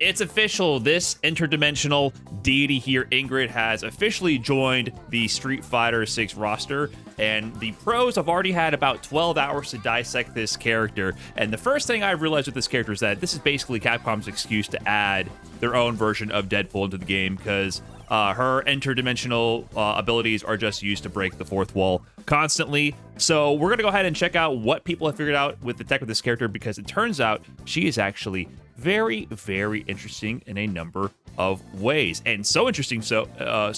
It's official. This interdimensional deity here, Ingrid, has officially joined the Street Fighter 6 roster, and the pros have already had about 12 hours to dissect this character. And the first thing I realized with this character is that this is basically Capcom's excuse to add their own version of Deadpool into the game, because her interdimensional abilities are just used to break the fourth wall constantly. So we're going to go ahead and check out what people have figured out with the tech with this character, because it turns out she is actually very, very interesting in a number of ways. And so interesting, so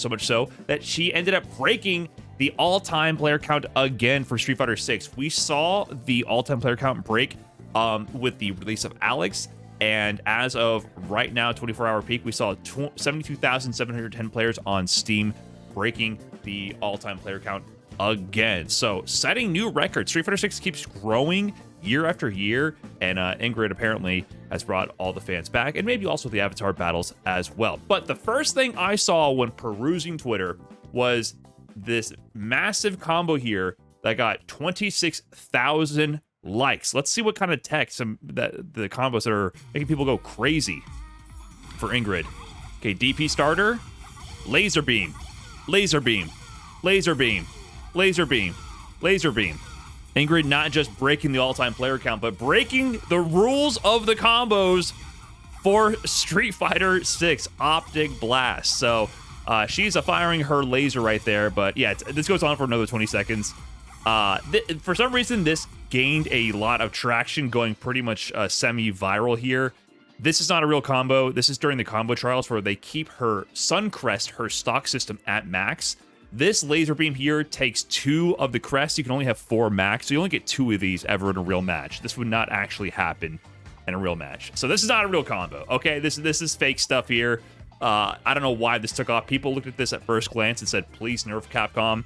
much so that she ended up breaking the all-time player count again for Street Fighter 6. We saw the all-time player count break with the release of Alex, and as of right now, 24-hour peak, we saw 72,710 players on Steam breaking the all-time player count again. So setting new records. Street Fighter 6 keeps growing year after year, and Ingrid apparently has brought all the fans back, and maybe also the avatar battles as well. But the first thing I saw when perusing Twitter was this massive combo here that got 26,000 likes. Let's see what kind of tech the combos that are making people go crazy for Ingrid. Okay, DP starter, laser beam, laser beam, laser beam, laser beam, laser beam. Ingrid not just breaking the all-time player count, but breaking the rules of the combos for Street Fighter 6 Optic Blast. So she's firing her laser right there, but yeah, this goes on for another 20 seconds. For some reason, this gained a lot of traction, going pretty much semi-viral here. This is not a real combo. This is during the combo trials where they keep her Suncrest, her stock system, at max. This laser beam here takes 2 of the crests. You can only have 4 max, so you only get 2 of these ever in a real match. This would not actually happen in a real match. So this is not a real combo, okay? This is fake stuff here. I don't know why this took off. People looked at this at first glance and said, please nerf Capcom.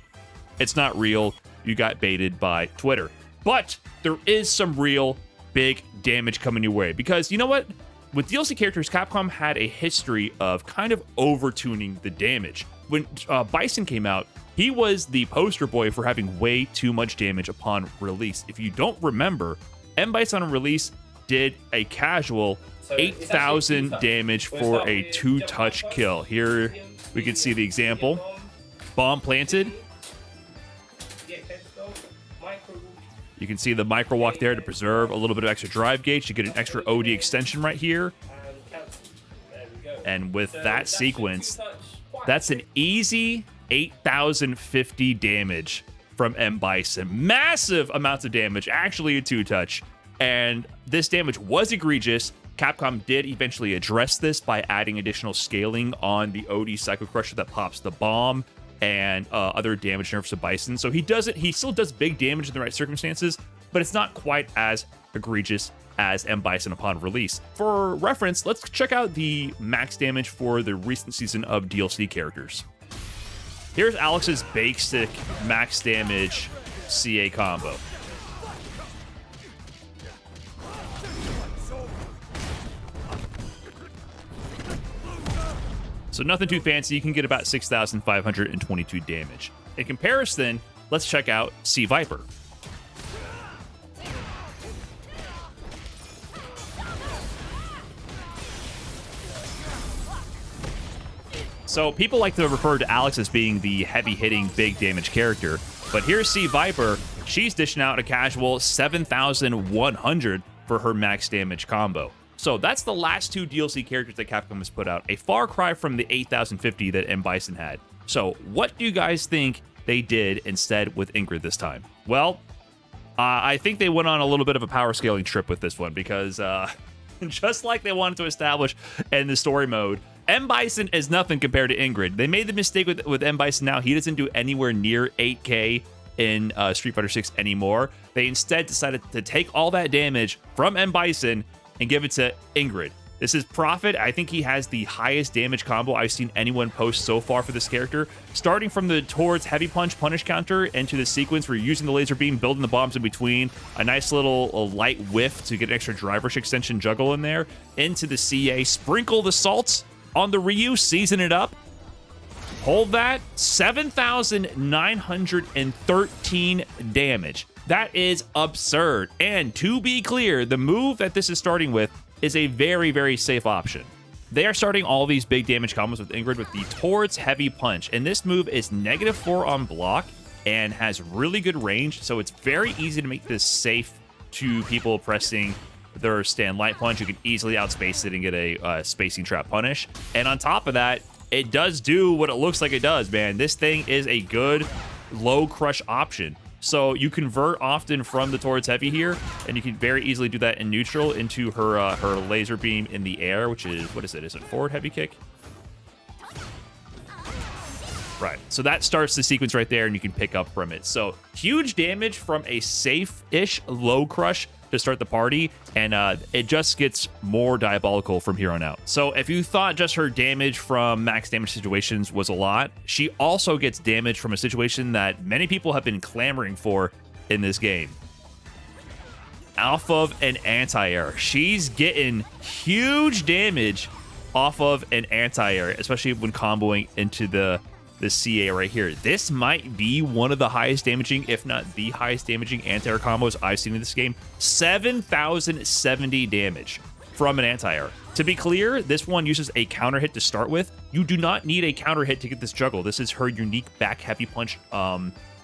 It's not real. You got baited by Twitter. But there is some real big damage coming your way, because you know what? With DLC characters, Capcom had a history of kind of over-tuning the damage. When Bison came out, he was the poster boy for having way too much damage upon release. If you don't remember, M. Bison on release did a casual 8,000 damage for a 2-touch kill. Here we can see the example. Bomb planted. You can see the micro walk there to preserve a little bit of extra drive gauge. You get an extra OD extension right here. And with that sequence, that's an easy 8,050 damage from M. Bison. Massive amounts of damage, actually a 2-touch. And this damage was egregious. Capcom did eventually address this by adding additional scaling on the OD Psycho Crusher that pops the bomb and other damage nerfs to Bison. So he still does big damage in the right circumstances, but it's not quite as egregious as M. Bison upon release. For reference, let's check out the max damage for the recent season of DLC characters. Here's Alex's Bake Stick max damage CA combo. So nothing too fancy. You can get about 6,522 damage. In comparison, let's check out C. Viper. So people like to refer to Alex as being the heavy-hitting, big damage character, but here's C. Viper. She's dishing out a casual 7,100 for her max damage combo. So that's the last 2 DLC characters that Capcom has put out, a far cry from the 8,050 that M. Bison had. So what do you guys think they did instead with Ingrid this time? Well, I think they went on a little bit of a power scaling trip with this one, because just like they wanted to establish in the story mode, M. Bison is nothing compared to Ingrid. They made the mistake with M. Bison now. He doesn't do anywhere near 8K in Street Fighter 6 anymore. They instead decided to take all that damage from M. Bison and give it to Ingrid. This is Prophet. I think he has the highest damage combo I've seen anyone post so far for this character. Starting from the towards heavy punch punish counter into the sequence where you're using the laser beam, building the bombs in between, a nice little light whiff to get an extra driver extension juggle in there, into the CA, sprinkle the salts on the Ryu, season it up. Hold that, 7,913 damage. That is absurd. And to be clear, the move that this is starting with is a very, very safe option. they are starting all these big damage combos with Ingrid with the Towards Heavy Punch. And this move is -4 on block and has really good range. So it's very easy to make this safe to people pressing their stand light punch. You can easily outspace it and get a spacing trap punish. And on top of that, it does do what it looks like it does, man. This thing is a good low crush option. So you convert often from the Towards Heavy here, and you can very easily do that in neutral into her her laser beam in the air, which is, what is it? Is it forward heavy kick? Right. So that starts the sequence right there, and you can pick up from it. So huge damage from a safe-ish low crush to start the party, and it just gets more diabolical from here on out. So if you thought just her damage from max damage situations was a lot, she also gets damage from a situation that many people have been clamoring for in this game. Off of an anti-air. She's getting huge damage off of an anti-air, especially when comboing into the CA right here. This might be one of the highest damaging, if not the highest damaging anti-air combos I've seen in this game. 7,070 damage from an anti-air. To be clear, this one uses a counter hit to start with. You do not need a counter hit to get this juggle. This is her unique back heavy punch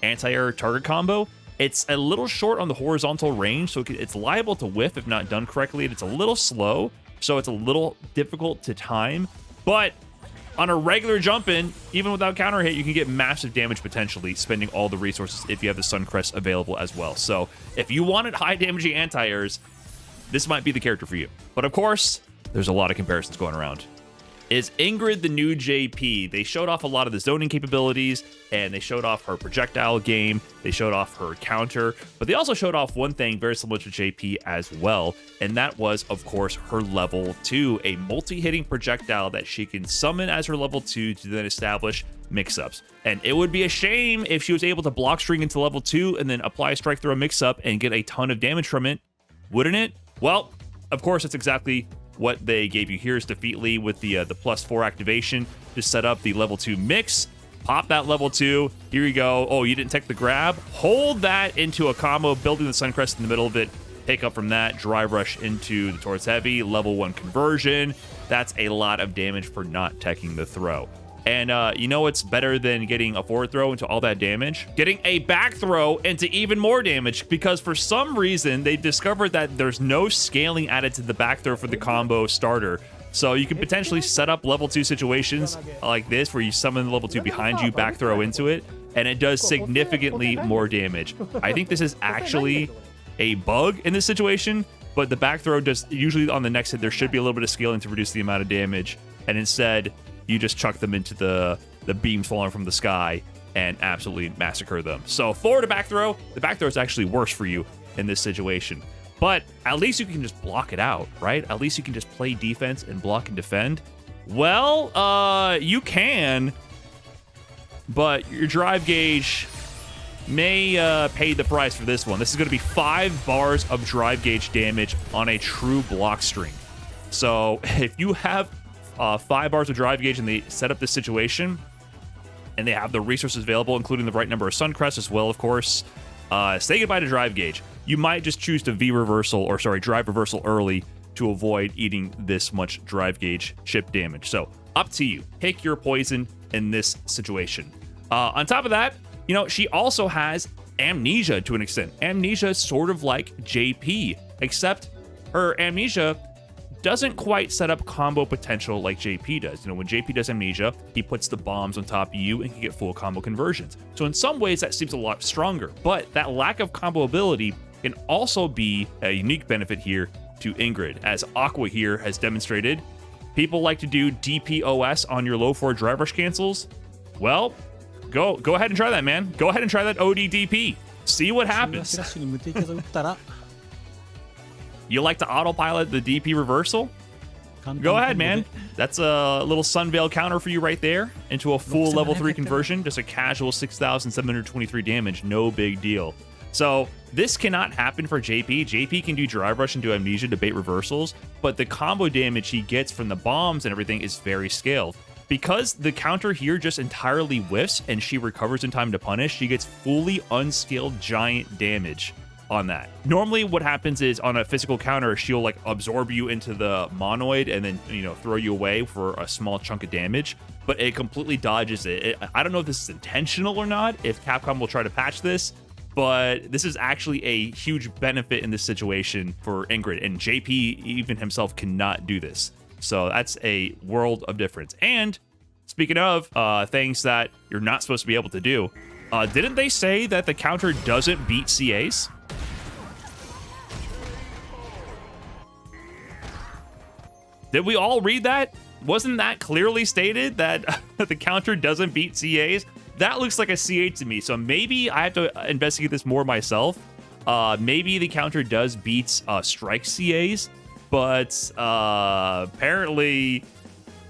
anti-air target combo. It's a little short on the horizontal range, so it's liable to whiff if not done correctly, and it's a little slow, so it's a little difficult to time. But on a regular jump in, even without counter hit, you can get massive damage potentially, spending all the resources if you have the Sun Crest available as well. So if you wanted high damaging anti-airs, this might be the character for you. But of course, there's a lot of comparisons going around. Is Ingrid the new JP? They showed off a lot of the zoning capabilities, and they showed off her projectile game. They showed off her counter, but they also showed off one thing very similar to JP as well, and that was, of course, her level 2, a multi-hitting projectile that she can summon as her level 2 to then establish mix-ups. And it would be a shame if she was able to block string into level 2 and then apply a strike through a mix-up and get a ton of damage from it, wouldn't it? Well, of course, it's exactly what they gave you. Here's Defeatly with the +4 activation to set up the level 2 mix. Pop that level 2. Here you go. Oh, you didn't take the grab. Hold that into a combo, building the Sun Crest in the middle of it. Pick up from that, drive rush into the Towards Heavy, level 1 conversion. That's a lot of damage for not teching the throw. And you know what's better than getting a forward throw into all that damage? Getting a back throw into even more damage, because for some reason they discovered that there's no scaling added to the back throw for the combo starter. So you can potentially set up level 2 situations like this where you summon the level 2 behind you, back throw into it, and it does significantly more damage. I think this is actually a bug in this situation, but the back throw does, usually on the next hit there should be a little bit of scaling to reduce the amount of damage, and instead you just chuck them into the beams falling from the sky and absolutely massacre them. So forward to back throw, the back throw is actually worse for you in this situation. But at least you can just block it out, right? At least you can just play defense and block and defend. Well, you can, but your drive gauge may pay the price for this one. This is going to be 5 bars of drive gauge damage on a true block string. So if you have 5 bars of drive gauge and they set up this situation and they have the resources available, including the right number of Sun Crests as well, of course, say goodbye to drive gauge. You might just choose to drive reversal early to avoid eating this much drive gauge chip damage. So up to you. Pick your poison in this situation. On top of that, you know, she also has amnesia to an extent. Amnesia is sort of like JP, except her amnesia doesn't quite set up combo potential like JP does. You know, when JP does amnesia, he puts the bombs on top of you and can get full combo conversions. So in some ways that seems a lot stronger, but that lack of combo ability can also be a unique benefit here to Ingrid. As Aqua here has demonstrated, people like to do DPOS on your low 4 drive rush cancels. Well, go ahead and try that, man. Go ahead and try that ODDP. See what happens. You like to autopilot the DP reversal? Go ahead, man. That's a little Sunveil counter for you right there into a full level 3 conversion. Just a casual 6,723 damage. No big deal. So this cannot happen for JP. JP can do drive rush and do amnesia to bait reversals, but the combo damage he gets from the bombs and everything is very scaled. Because the counter here just entirely whiffs and she recovers in time to punish, she gets fully unscaled giant damage on that. Normally what happens is on a physical counter, she'll like absorb you into the monoid and then, you know, throw you away for a small chunk of damage, but it completely dodges it. I don't know if this is intentional or not, if Capcom will try to patch this, but this is actually a huge benefit in this situation for Ingrid, and JP even himself cannot do this. So that's a world of difference. And speaking of things that you're not supposed to be able to do, didn't they say that the counter doesn't beat CAs? Did we all read that? Wasn't that clearly stated that the counter doesn't beat CAs? That looks like a CA to me, so maybe I have to investigate this more myself. Maybe the counter does beat strike CAs, but apparently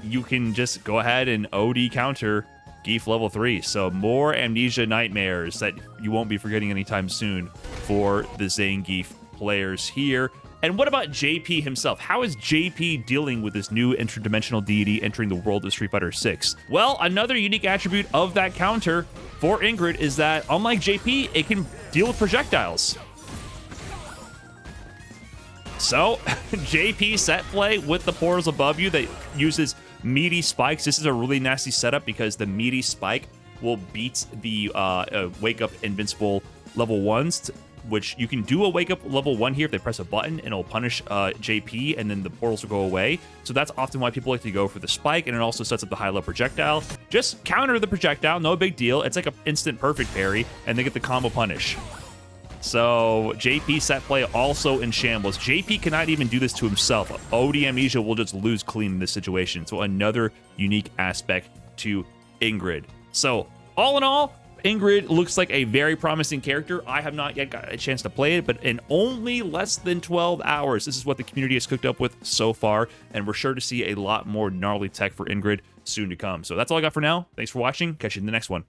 you can just go ahead and OD counter Geef level 3. So more amnesia nightmares that you won't be forgetting anytime soon for the Zangief players here. And what about JP himself? How is JP dealing with this new interdimensional deity entering the world of Street Fighter 6? Well, another unique attribute of that counter for Ingrid is that, unlike JP, it can deal with projectiles. So, JP set play with the portals above you that uses meaty spikes. This is a really nasty setup because the meaty spike will beat the wake up invincible level 1s, which you can do a wake up level 1 here if they press a button and it'll punish JP and then the portals will go away. So that's often why people like to go for the spike, and it also sets up the high level projectile. Just counter the projectile, no big deal. It's like an instant perfect parry and they get the combo punish. So JP set play also in shambles. JP cannot even do this to himself. OD Amnesia will just lose clean in this situation. So another unique aspect to Ingrid. So all in all, Ingrid looks like a very promising character. I have not yet got a chance to play it, but in only less than 12 hours, this is what the community has cooked up with so far, and we're sure to see a lot more gnarly tech for Ingrid soon to come. So that's all I got for now. Thanks for watching. Catch you in the next one.